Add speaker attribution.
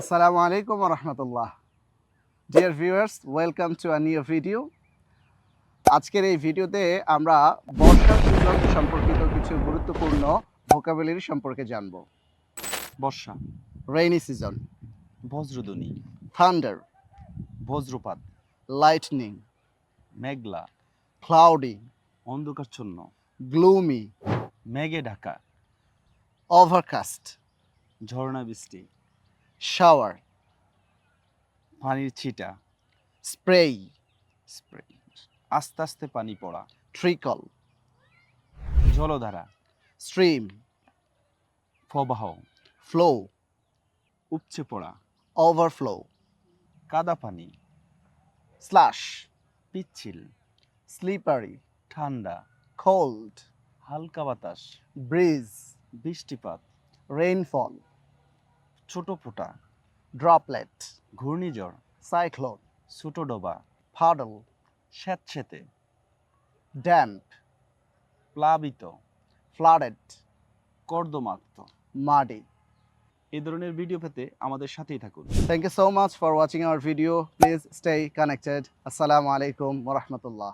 Speaker 1: Assalamu alaikum wa rahmatullah. Dear viewers, welcome to a new video. আজকের এই ভিডিওতে আমরা বর্ষার সিজন সম্পর্কিত কিছু গুরুত্বপূর্ণ ভোকাবুলারি সম্পর্কে জানব।
Speaker 2: বর্ষা,
Speaker 1: Rainy season,
Speaker 2: বজ্রধ্বনি,
Speaker 1: thunder,
Speaker 2: বজ্রপাত,
Speaker 1: lightning,
Speaker 2: মেঘলা,
Speaker 1: cloudy,
Speaker 2: অন্ধকারচ্ছন্ন,
Speaker 1: gloomy,
Speaker 2: মেঘে ঢাকা,
Speaker 1: overcast,
Speaker 2: ঝর্ণা বৃষ্টি,
Speaker 1: shower,
Speaker 2: পানির ছিটা,
Speaker 1: spray,
Speaker 2: স্প্রে, আস্তে আস্তে পানি পড়া,
Speaker 1: trickle,
Speaker 2: জলধারা,
Speaker 1: stream,
Speaker 2: প্রবাহ,
Speaker 1: flow,
Speaker 2: উপচে পড়া,
Speaker 1: overflow,
Speaker 2: কাদা পানি,
Speaker 1: slush,
Speaker 2: পিচ্ছিল,
Speaker 1: slippery,
Speaker 2: ঠান্ডা,
Speaker 1: cold,
Speaker 2: হালকা বাতাস,
Speaker 1: breeze,
Speaker 2: বৃষ্টিপাত,
Speaker 1: rainfall,
Speaker 2: ছোট ফোঁটা,
Speaker 1: droplet,
Speaker 2: ঘূর্ণিঝড়,
Speaker 1: cyclone,
Speaker 2: ছোট ডোবা,
Speaker 1: puddle,
Speaker 2: স্যাঁতসেঁতে,
Speaker 1: damp,
Speaker 2: প্লাবিত,
Speaker 1: flooded,
Speaker 2: কর্দমাক্ত।
Speaker 1: muddy.
Speaker 2: এই ধরনের ভিডিও পেতে আমাদের সাথেই থাকুন।
Speaker 1: Thank you so much for watching our video. Please stay connected. Assalamu alaikum wa rahmatullah.